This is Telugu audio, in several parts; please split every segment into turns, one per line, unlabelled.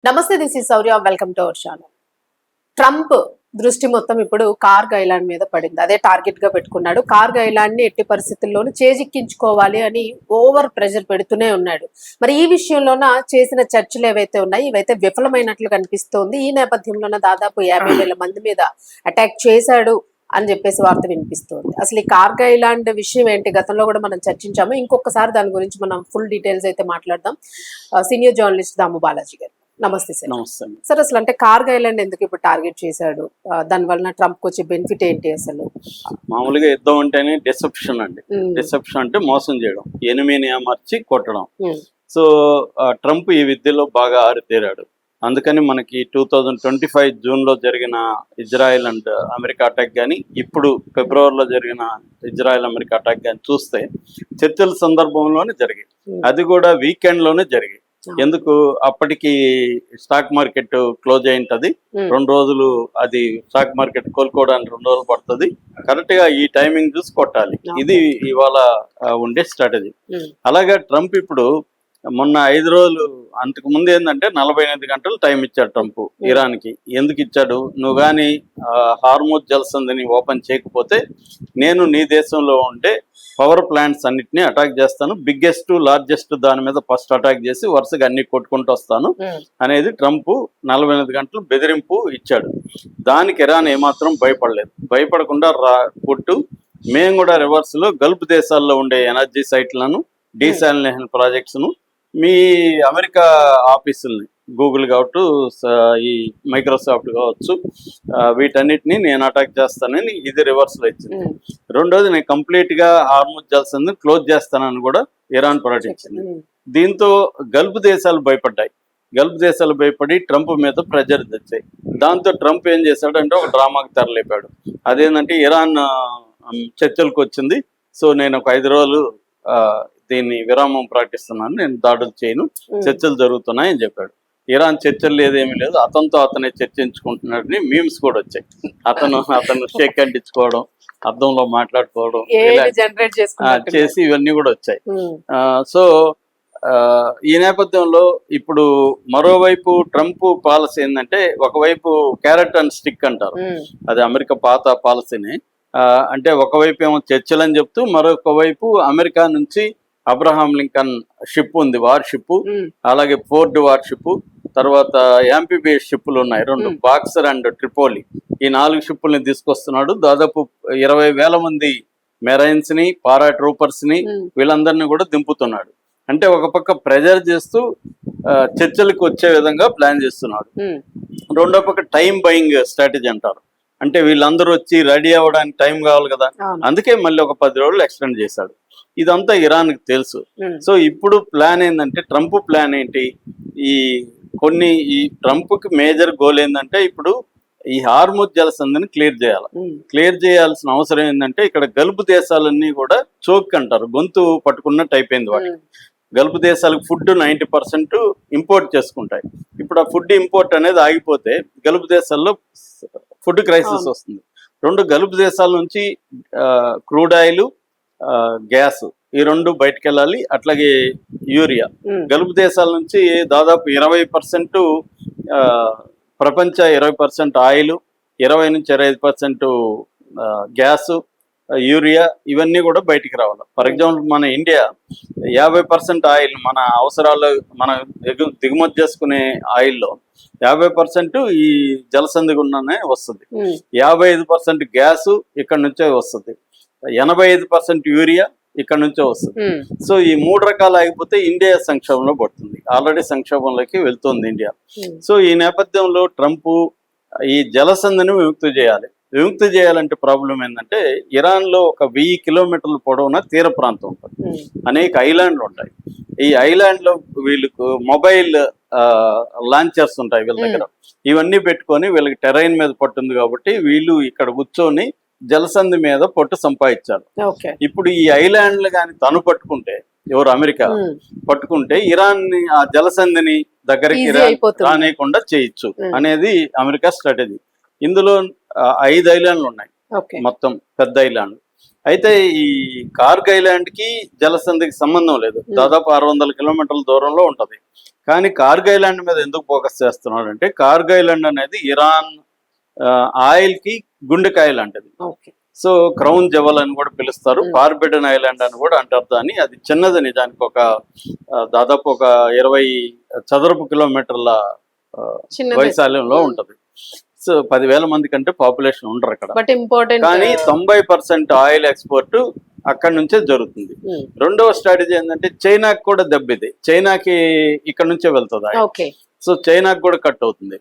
నమస్తే, this is Shaurya. Welcome to our channel. Trump దృష్టి మొత్తం ఇప్పుడు కార్గ్ ఐలాండ్ మీద పడింది. అదే టార్గెట్ గా పెట్టుకున్నాడు. కార్గ్ ఐలాండ్ ని ఎట్టి పరిస్థితుల్లోనూ చేజిక్కించుకోవాలి అని ఓవర్ ప్రెషర్ పెడుతూనే ఉన్నాడు. మరి ఈ విషయంలోన చేసిన చర్చలు ఏవైతే ఉన్నాయి ఇవైతే విఫలమైనట్లు కనిపిస్తోంది. ఈ నేపథ్యంలోన దాదాపు 50,000 మంది మీద అటాక్ చేశాడు అని చెప్పేసి వార్త వినిపిస్తుంది. అసలు ఈ కార్గ్ ఐలాండ్ విషయం ఏంటి, గతంలో కూడా మనం చర్చించాము. ఇంకొకసారి దాని గురించి మనం ఫుల్ డీటెయిల్స్ అయితే మాట్లాడదాం. సీనియర్ జర్నలిస్ట్ దాము బాలాజీ గారు, నమస్తే సార్.
నమస్తే
సార్, అసలు అంటే కార్గ్ ఐలాండ్ ఎందుకు ఇప్పుడు టార్గెట్ చేశాడు? దాని వలన ట్రంప్ వచ్చే బెనిఫిట్ ఏంటి అసలు?
మామూలుగా యుద్ధం అంటేనే డిసెప్షన్ అండి. డిసెప్షన్ అంటే మోసం చేయడం, ఎనిమిని అమర్చి కొట్టడం. సో ట్రంప్ ఈ విద్యలో బాగా ఆరితేరాడు. అందుకని మనకి 2025 జూన్లో జరిగిన ఇజ్రాయెల్ అండ్ అమెరికా అటాక్ కానీ, ఇప్పుడు ఫిబ్రవరిలో జరిగిన ఇజ్రాయెల్ అమెరికా అటాక్ కానీ చూస్తే చర్చల సందర్భంలోనే జరిగాయి. అది కూడా వీకెండ్లోనే జరిగాయి. ఎందుకు, అప్పటికి స్టాక్ మార్కెట్ క్లోజ్ అయింటది. 2 రోజులు అది స్టాక్ మార్కెట్ కోలుకోవడానికి 2 రోజులు పడుతుంది. కరెక్ట్ గా ఈ టైమింగ్ చూసి కొట్టాలి. ఇది ఇవాళ ఉండే స్ట్రాటజీ. అలాగే ట్రంప్ ఇప్పుడు మొన్న 5 రోజులు అంతకు ముందు ఏంటంటే 48 గంటలు టైం ఇచ్చాడు ట్రంప్ ఇరాన్ కి. ఎందుకు ఇచ్చాడు? నువ్వు కానీ హార్మోజ్ జలసంధిని ఓపెన్ చేయకపోతే నేను నీ దేశంలో ఉంటే పవర్ ప్లాంట్స్ అన్నిటిని అటాక్ చేస్తాను, బిగ్గెస్ట్ లార్జెస్ట్ దాని మీద ఫస్ట్ అటాక్ చేసి వరుసగా అన్ని కొట్టుకుంటూ వస్తాను అనేది ట్రంప్ 48 గంటలు బెదిరింపు ఇచ్చాడు. దానికి ఇరాన్ ఏమాత్రం భయపడలేదు. భయపడకుండా కొట్టు, మేము కూడా రివర్స్ లో గల్ఫ్ దేశాల్లో ఉండే ఎనర్జీ సైట్లను, డీసాలినేషన్ ప్రాజెక్ట్స్ ను, మీ అమెరికా ఆఫీసుల్ని గూగుల్ కావచ్చు, ఈ మైక్రోసాఫ్ట్ కావచ్చు, వీటన్నిటిని నేను అటాక్ చేస్తానని ఇది రివర్స్లో ఇచ్చింది. రెండోది, నేను కంప్లీట్గా హార్మోజ్ జలసంధిని క్లోజ్ చేస్తానని కూడా ఇరాన్ ప్రకటించింది. దీంతో గల్ఫ్ దేశాలు భయపడ్డాయి. గల్ఫ్ దేశాలు భయపడి ట్రంప్ మీద ప్రెజర్ తెచ్చాయి. దాంతో ట్రంప్ ఏం చేశాడంటే ఒక డ్రామాకి తెరలేపాడు. అదేంటంటే ఇరాన్ చర్చలకు వచ్చింది, సో నేను ఒక 5 రోజులు దీన్ని విరామం ప్రకటిస్తున్నాను, నేను దాడులు చేయను, చర్చలు జరుగుతున్నాయని చెప్పాడు. ఇరాన్ చర్చలు లేదేమీ లేదు, అతనితో అతనే చర్చించుకుంటున్నాడని మీమ్స్ కూడా వచ్చాయి. అతను షేక్ హ్యాండ్ ఇచ్చుకోవడం, అద్దంలో మాట్లాడుకోవడం చేసి ఇవన్నీ కూడా వచ్చాయి. సో ఈ నేపథ్యంలో ఇప్పుడు మరోవైపు ట్రంప్ పాలసీ ఏంటంటే, ఒకవైపు క్యారెట్ అండ్ స్టిక్ అంటారు, అది అమెరికా పాత పాలసీని. అంటే ఒకవైపు ఏమో చర్చలు అని చెప్తూ, మరొక వైపు అమెరికా నుంచి అబ్రహాం లింకన్ షిప్ ఉంది, వార్ షిప్, అలాగే ఫోర్డ్ వార్ షిప్, తర్వాత యాంఫీబియస్ షిప్పులు ఉన్నాయి 2, బాక్సర్ అండ్ ట్రిపోలి. ఈ 4 షిప్పుల్ని తీసుకొస్తున్నాడు. దాదాపు 20,000 మంది మెరైన్స్ ని, పారా ట్రూపర్స్ ని, వీళ్ళందరినీ కూడా దింపుతున్నాడు. అంటే ఒక పక్క ప్రెజర్ చేస్తూ చర్చలకు వచ్చే విధంగా ప్లాన్ చేస్తున్నాడు. రెండో పక్క టైం బయింగ్ స్ట్రాటజీ అంటారు. అంటే వీళ్ళందరూ వచ్చి రెడీ అవ్వడానికి టైం కావాలి కదా, అందుకే మళ్ళీ ఒక 10 రోజులు ఎక్స్టెండ్ చేశాడు. ఇదంతా ఇరాన్కి తెలుసు. సో ఇప్పుడు ప్లాన్ ఏంటంటే, ట్రంప్ ప్లాన్ ఏంటి, ఈ ట్రంప్కి మేజర్ గోల్ ఏంటంటే, ఇప్పుడు ఈ హార్మోజ్ జలసంధిని క్లియర్ చేయాలి. క్లియర్ చేయాల్సిన అవసరం ఏంటంటే, ఇక్కడ గల్ఫ్ దేశాలన్నీ కూడా చోక్ అంటారు, గొంతు పట్టుకున్నట్టు అయిపోయింది వాటికి. గల్ఫ్ దేశాలకు ఫుడ్ 90% ఇంపోర్ట్ చేసుకుంటాయి. ఇప్పుడు ఆ ఫుడ్ ఇంపోర్ట్ అనేది ఆగిపోతే గల్ఫ్ దేశాల్లో ఫుడ్ క్రైసిస్ వస్తుంది. 2 గల్ఫ్ దేశాల నుంచి క్రూడ్ ఆయిల్, గ్యాస్, ఈ 2 బయటకు వెళ్ళాలి. అట్లాగే యూరియా. గల్ఫ్ దేశాల నుంచి దాదాపు 20% ప్రపంచ 20% ఆయిల్, 20 నుంచి 25% గ్యాస్, యూరియా, ఇవన్నీ కూడా బయటికి రావాలి. ఫర్ ఎగ్జాంపుల్ మన ఇండియా 50% ఆయిల్, మన అవసరాలు, మన దిగుమతి చేసుకునే ఆయిల్లో 50% ఈ జలసంధి గుండానే వస్తుంది. 55% గ్యాస్ ఇక్కడ నుంచే వస్తుంది. 85% యూరియా ఇక్కడ నుంచే వస్తుంది. సో ఈ 3 రకాలు ఆగిపోతే ఇండియా సంక్షోభంలో పడుతుంది. ఆల్రెడీ సంక్షోభంలోకి వెళ్తుంది ఇండియా. సో ఈ నేపథ్యంలో ట్రంప్ ఈ జలసంధిని విముక్తి చేయాలి. విముక్తి చేయాలంటే ప్రాబ్లం ఏంటంటే, ఇరాన్ లో ఒక 1000 కిలోమీటర్ల పొడవున తీర ప్రాంతం ఉంటుంది, అనేక ఐలాండ్లు ఉంటాయి. ఈ ఐలాండ్ లో వీళ్ళకు మొబైల్ లాంచర్స్ ఉంటాయి వీళ్ళ దగ్గర. ఇవన్నీ పెట్టుకొని వీళ్ళకి టెరైన్ మీద పట్టుంది కాబట్టి వీళ్ళు ఇక్కడ కూర్చొని జలసంధి మీద పట్టు సంపాదించారు. ఇప్పుడు ఈ ఐలాండ్లు కానీ తను పట్టుకుంటే, ఎవరు అమెరికా పట్టుకుంటే, ఇరాన్ ని ఆ జలసంధిని దగ్గరికి రానియకుండా చేయొచ్చు అనేది అమెరికా స్ట్రాటజీ. ఇందులో 5 ఐలాండ్లు ఉన్నాయి మొత్తం, పెద్ద ఐలాండ్. అయితే ఈ కార్గ్ ఐలాండ్ కి జలసంధికి సంబంధం లేదు, దాదాపు 600 కిలోమీటర్ల దూరంలో ఉంటది. కానీ కార్గ్ ఐలాండ్ మీద ఎందుకు ఫోకస్ చేస్తున్నాడు అంటే, కార్గ్ ఐలాండ్ అనేది ఇరాన్ ఆయిల్ కి గుండెకాయ లాంటిది.
ఓకే.
సో క్రౌన్ జవల్ అని కూడా పిలుస్తారు, ఫార్బిడెన్ ఐలాండ్ అని కూడా అంటారు దాన్ని. అది చిన్నది, నిజానికి ఒక దాదాపు ఒక 20 చదరపు కిలోమీటర్ల వైశాల్యంలో ఉంటది. సో 10,000 మంది కంటే పాపులేషన్ ఉండరు అక్కడ.
బట్ ఇంపార్టెంట్,
కానీ 90% ఆయిల్ ఎక్స్పోర్ట్ అక్కడ నుంచే జరుగుతుంది. రెండవ స్ట్రాటజీ ఏంటంటే, చైనాకి కూడా దెబ్బిది. చైనాకి ఇక్కడ నుంచే వెళ్తుంది.
ఓకే.
సో చైనాకి కూడా కట్ అవుతుంది.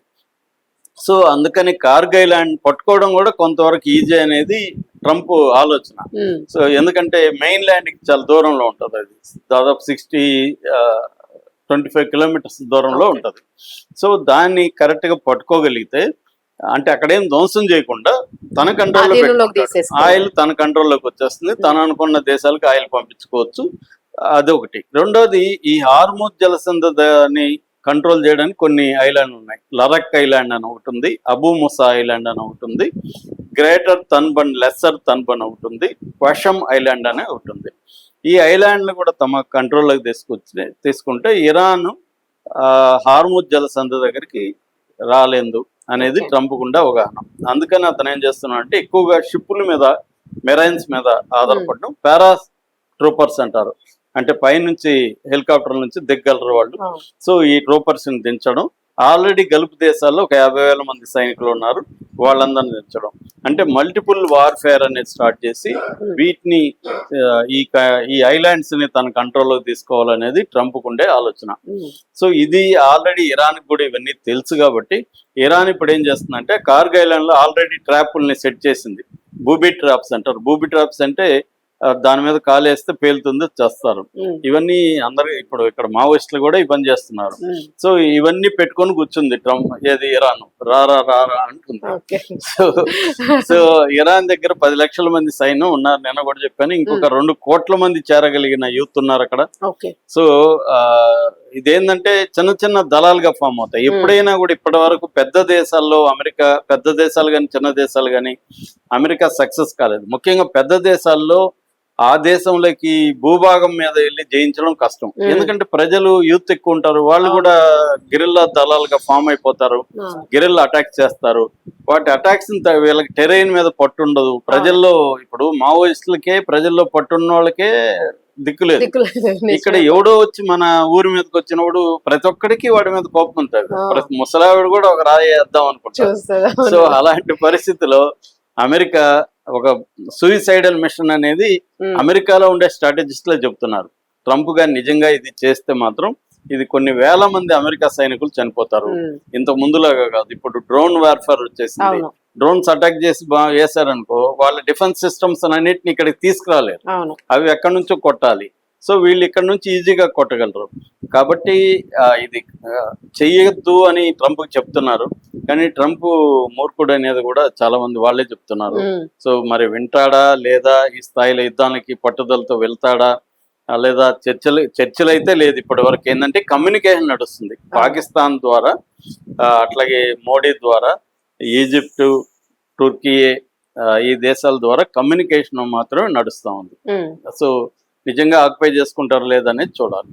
సో అందుకని కార్గ్ ఐలాండ్ పట్టుకోవడం కూడా కొంతవరకు ఈజీ అనేది ట్రంప్ ఆలోచన. సో ఎందుకంటే మెయిన్ ల్యాండ్ కి చాలా దూరంలో ఉంటుంది, అది దాదాపు 25 కిలోమీటర్స్ దూరంలో ఉంటుంది. సో దాన్ని కరెక్ట్ గా పట్టుకోగలిగితే, అంటే అక్కడేం ధ్వంసం చేయకుండా తన కంట్రోల్లో ఆయిల్ తన కంట్రోల్లోకి వచ్చేస్తుంది. తను అనుకున్న దేశాలకు ఆయిల్ పంపించుకోవచ్చు. అదొకటి. రెండోది, ఈ హార్ముజ్ జలసంధిని కంట్రోల్ చేయడానికి కొన్ని ఐలాండ్ ఉన్నాయి. లరక్ ఐలాండ్ అని ఒకటి ఉంది, అబూ ముసా ఐలాండ్ అని ఒకటి ఉంది, గ్రేటర్ తన్బన్, లెస్సర్ తన్బన్ ఒకటి ఉంది, వషమ్ ఐలాండ్ అనే ఒకటి ఉంది. ఈ ఐలాండ్లు కూడా తమ కంట్రోల్లోకి తీసుకుంటే ఇరాన్ హార్ముజ్ జలసంధి దగ్గరికి రాలేదు అనేది ట్రంప్ గుండా అవగాహన. అందుకని అతను ఏం చేస్తున్నాడు అంటే, ఎక్కువగా షిప్పుల మీద, మెరైన్స్ మీద ఆధారపడడం. పారా ట్రూపర్స్ అంటారు, అంటే పైనుంచి హెలికాప్టర్ల నుంచి దిగ్గలరు వాళ్ళు. సో ఈ ట్రూపర్స్ ని దించడం. ఆల్రెడీ గల్ఫ్ దేశాల్లో ఒక 50,000 మంది సైనికులు ఉన్నారు, వాళ్ళందరిని దించడం. అంటే మల్టిపుల్ వార్ఫేర్ అనేది స్టార్ట్ చేసి వీటిని ఈ ఐలాండ్స్ ని తన కంట్రోల్లోకి తీసుకోవాలనేది ట్రంప్ ఉండే ఆలోచన. సో ఇది ఆల్రెడీ ఇరాన్ కూడా ఇవన్నీ తెలుసు కాబట్టి, ఇరాన్ ఇప్పుడు ఏం చేస్తుందంటే, కార్గ్ ఐలాండ్ లో ఆల్రెడీ ట్రాపుల్ని సెట్ చేసింది. బూబీ ట్రాప్స్ అంటారు. బూబీ ట్రాప్స్ అంటే దాని మీద కాలేస్తే పేలుతుంది, చేస్తారు. ఇవన్నీ అందరు ఇప్పుడు ఇక్కడ మావోయిస్టులు కూడా ఈ పని చేస్తున్నారు. సో ఇవన్నీ పెట్టుకొని కూర్చుంది ట్రంప్, ఏది ఇరాన్ రారా రారా అంటుంది. సో ఇరాన్ దగ్గర 10 లక్షల మంది సైన్యం ఉన్నారు, నిన్న కూడా చెప్పాను. ఇంకొక 2 కోట్ల మంది చేరగలిగిన యూత్ ఉన్నారు అక్కడ. సో ఇదేంటంటే చిన్న చిన్న దళాలుగా ఫామ్ అవుతాయి. ఎప్పుడైనా కూడా ఇప్పటి వరకు పెద్ద దేశాల్లో, అమెరికా పెద్ద దేశాలు కానీ చిన్న దేశాలు కానీ అమెరికా సక్సెస్ కాలేదు. ముఖ్యంగా పెద్ద దేశాల్లో ఆ దేశంలోకి భూభాగం మీద వెళ్ళి జయించడం కష్టం. ఎందుకంటే ప్రజలు యూత్ ఎక్కువ ఉంటారు, వాళ్ళు కూడా గిరిల్లా దళాలుగా ఫామ్ అయిపోతారు, గిరిల్లా అటాక్ చేస్తారు. వాటి అటాక్స్ వీళ్ళకి టెరైన్ మీద పట్టు ఉండదు. ప్రజల్లో ఇప్పుడు మావోయిస్టులకే ప్రజల్లో పట్టున్న వాళ్ళకే దిక్కులేదు. ఇక్కడ ఎవడో వచ్చి మన ఊరి మీదకి వచ్చినప్పుడు ప్రతి ఒక్కడికి వాడి మీద కోపం ఉంటుంది. ప్రతి ముసలావిడ కూడా ఒక రాయి వేద్దాం అనుకుంటారు. సో అలాంటి పరిస్థితిలో అమెరికా ఒక సూయిసైడల్ మిషన్ అనేది అమెరికాలో ఉండే స్ట్రాటజిస్టులే చెప్తున్నారు. ట్రంప్ గారు నిజంగా ఇది చేస్తే మాత్రం ఇది కొన్ని వేల మంది అమెరికా సైనికులు చనిపోతారు. ఇంత ముందులాగా కాదు, ఇప్పుడు డ్రోన్ వార్ఫేర్ వచ్చేసింది. డ్రోన్స్ అటాక్ చేసి వేసారనుకో, వాళ్ళ డిఫెన్స్ సిస్టమ్స్ అన్నిటిని ఇక్కడికి తీసుకురాలేరు, అవి ఎక్కడి నుంచో కొట్టాలి. సో వీళ్ళు ఇక్కడ నుంచి ఈజీగా కొట్టగలరు. కాబట్టి ఇది చెయ్యొద్దు అని ట్రంప్ చెప్తున్నారు. కానీ ట్రంప్ మూర్ఖుడు అనేది కూడా చాలా మంది వాళ్ళే చెప్తున్నారు. సో మరి వింటాడా, లేదా ఈ స్థాయిలో యుద్ధానికి పట్టుదలతో వెళ్తాడా, లేదా చర్చలు అయితే లేదు ఇప్పటి వరకు. ఏంటంటే కమ్యూనికేషన్ నడుస్తుంది పాకిస్తాన్ ద్వారా, అట్లాగే మోడీ ద్వారా, ఈజిప్టు, టర్కీ, ఈ దేశాల ద్వారా కమ్యూనికేషన్ మాత్రమే నడుస్తూ ఉంది. సో నిజంగా ఆక్యుపై చేసుకుంటారు లేదనేది చూడాలి.